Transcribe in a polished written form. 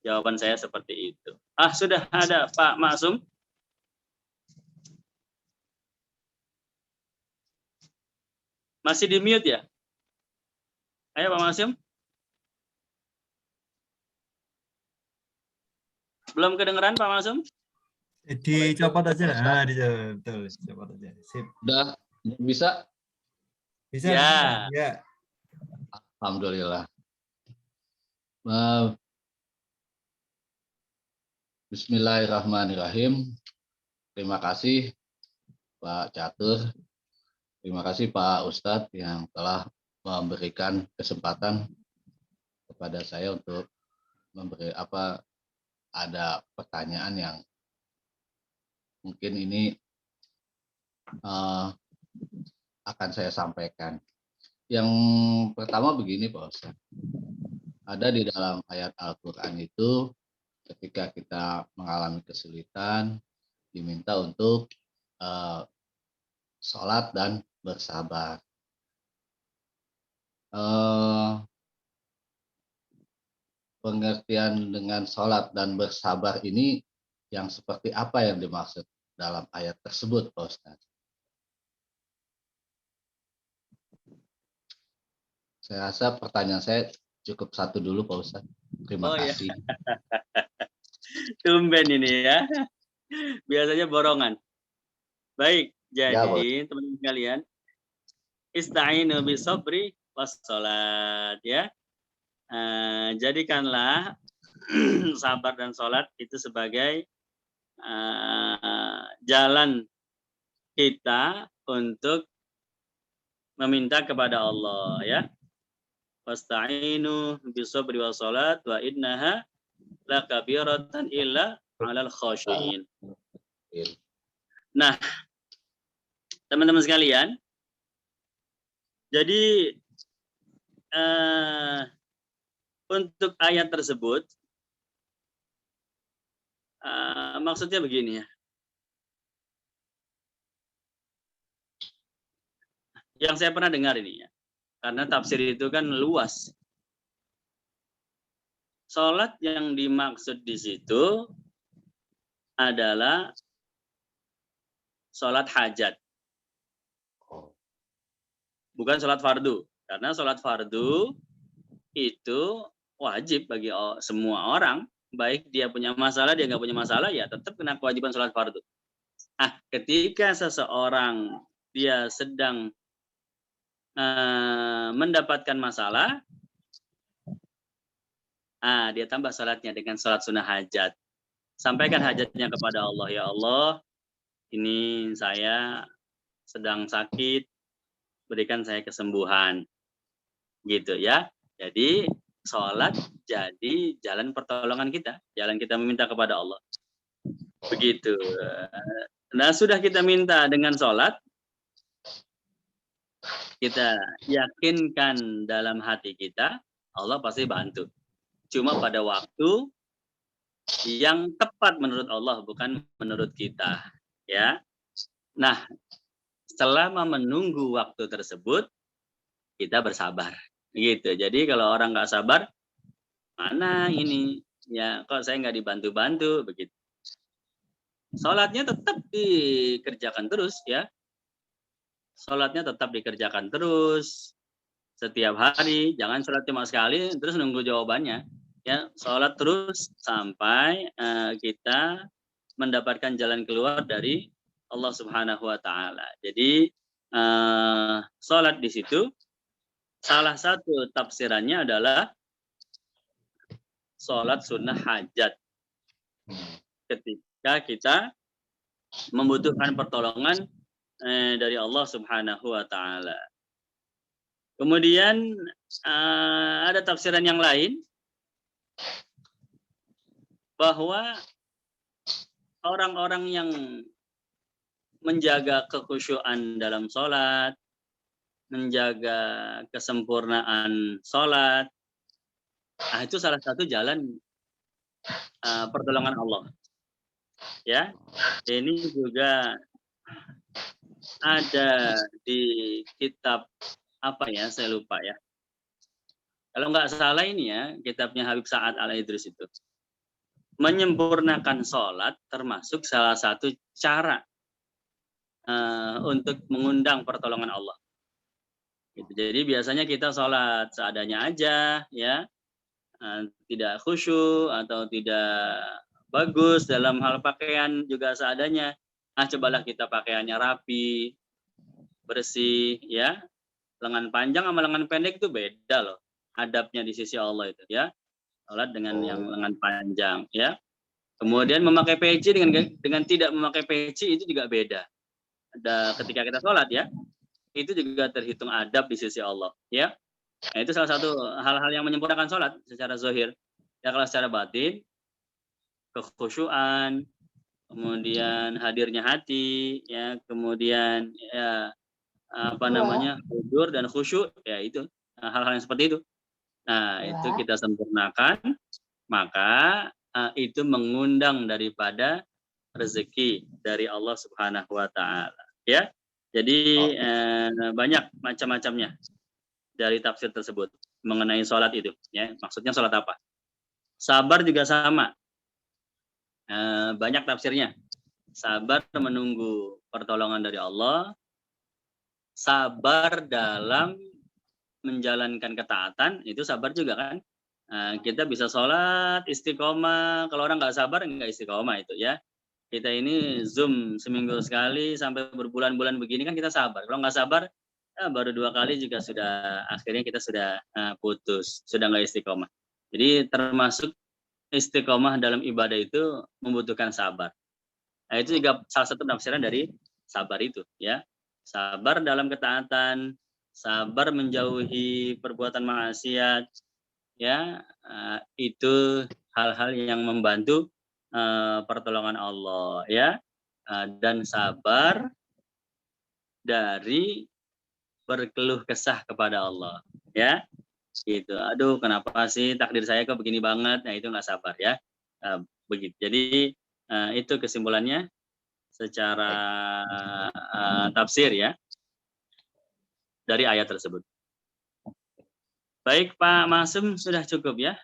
Jawaban saya seperti itu. Sudah ada Pak Maksum? Masih di mute ya? Ayo Pak Maksum. Belum kedengeran Pak Maksum? Dicopot aja. Betul, copot aja. Sip. Udah bisa? Bisa, Ya. bisa. Ya. Alhamdulillah. Bismillahirrahmanirrahim. Terima kasih Pak Catur. Terima kasih Pak Ustadz yang telah memberikan kesempatan kepada saya untuk memberi ada pertanyaan yang mungkin ini akan saya sampaikan. Yang pertama begini Pak Ustadz. Ada di dalam ayat Al-Quran itu ketika kita mengalami kesulitan diminta untuk sholat dan bersabar. Pengertian dengan sholat dan bersabar ini yang seperti apa yang dimaksud dalam ayat tersebut, Pak Ustadz? Saya rasa pertanyaan saya cukup satu dulu, Pak Ustadz. Terima kasih. Ya. Tumben ini ya. Biasanya borongan. Baik, jadi teman-teman sekalian, ista'inu bisabri wassalat ya. Jadikanlah sabar dan sholat itu sebagai jalan kita untuk meminta kepada Allah ya. Wasta'inu bisabri wassalat wa innaha lakabiratan illa 'alal khashiyin. Nah, teman-teman sekalian, jadi untuk ayat tersebut maksudnya begini ya. Yang saya pernah dengar ini ya, karena tafsir itu kan luas. Sholat yang dimaksud di situ adalah sholat hajat. Bukan sholat fardu. Karena sholat fardu itu wajib bagi semua orang. Baik dia punya masalah, dia nggak punya masalah, ya tetap kena kewajiban sholat fardu. Ketika seseorang dia sedang mendapatkan masalah, dia tambah sholatnya dengan sholat sunnah hajat. Sampaikan hajatnya kepada Allah. Ya Allah, ini saya sedang sakit, berikan saya kesembuhan. Gitu ya. Jadi sholat jadi jalan pertolongan kita. Jalan kita meminta kepada Allah. Begitu. Nah, sudah kita minta dengan sholat, kita yakinkan dalam hati kita, Allah pasti bantu. Cuma pada waktu yang tepat menurut Allah, bukan menurut kita. Ya. Nah, selama menunggu waktu tersebut, kita bersabar. Gitu. Jadi kalau orang nggak sabar, mana ini? Ya, kok saya nggak dibantu-bantu? Begitu. Sholatnya tetap dikerjakan terus, ya. Sholatnya tetap dikerjakan terus setiap hari. Jangan sholat cuma sekali terus nunggu jawabannya. Ya, sholat terus sampai kita mendapatkan jalan keluar dari Allah Subhanahu Wa Taala. Jadi sholat di situ salah satu tafsirannya adalah sholat sunnah hajat. Ketika kita membutuhkan pertolongan dari Allah Subhanahu Wa Taala. Kemudian ada tafsiran yang lain bahwa orang-orang yang menjaga kekhusyuan dalam sholat, menjaga kesempurnaan sholat, itu salah satu jalan pertolongan Allah. Ya, ini juga ada di kitab apa ya, saya lupa ya. Kalau nggak salah ini ya, kitabnya Habib Sa'ad Al-Idris itu. menyempurnakan sholat termasuk salah satu cara untuk mengundang pertolongan Allah. Gitu. Jadi biasanya kita sholat seadanya aja, ya, tidak khusyuk atau tidak bagus dalam hal pakaian juga seadanya. Cobalah kita pakaiannya rapi, bersih, ya. Lengan panjang sama lengan pendek itu beda loh. Adabnya di sisi Allah itu, ya. Sholat dengan yang lengan panjang, ya. Kemudian memakai peci dengan tidak memakai peci itu juga beda. Ketika kita sholat, ya, itu juga terhitung adab di sisi Allah, ya. Nah, itu salah satu hal-hal yang menyempurnakan sholat secara zahir. Ya, kalau secara batin, kekhusyuan, kemudian hadirnya hati, ya, kemudian ya apa namanya, hudur dan khusyuk, ya itu hal-hal yang seperti itu. Nah, itu kita sempurnakan, maka itu mengundang daripada rezeki dari Allah Subhanahu wa taala, ya. Jadi banyak macam-macamnya dari tafsir tersebut mengenai sholat itu, ya. Maksudnya sholat apa? Sabar juga sama. Banyak tafsirnya. Sabar menunggu pertolongan dari Allah, sabar dalam menjalankan ketaatan, itu sabar juga kan. Kita bisa sholat istiqomah, kalau orang nggak sabar nggak istiqomah itu, ya. Kita ini Zoom seminggu sekali sampai berbulan-bulan begini kan kita sabar. Kalau nggak sabar, baru 2 kali juga sudah, akhirnya kita sudah putus, sudah nggak istiqomah. Jadi termasuk istiqomah dalam ibadah itu membutuhkan sabar. Nah, itu juga salah satu penafsiran dari sabar itu, ya. Sabar dalam ketaatan, sabar menjauhi perbuatan maksiat, ya, itu hal-hal yang membantu pertolongan Allah, ya. Dan sabar dari berkeluh kesah kepada Allah, ya. Gitu. Aduh, kenapa sih takdir saya kok begini banget? Nah, itu nggak sabar, ya. Begitu. Jadi itu kesimpulannya secara tafsir, ya, dari ayat tersebut. Baik, Pak Masum, sudah cukup, ya.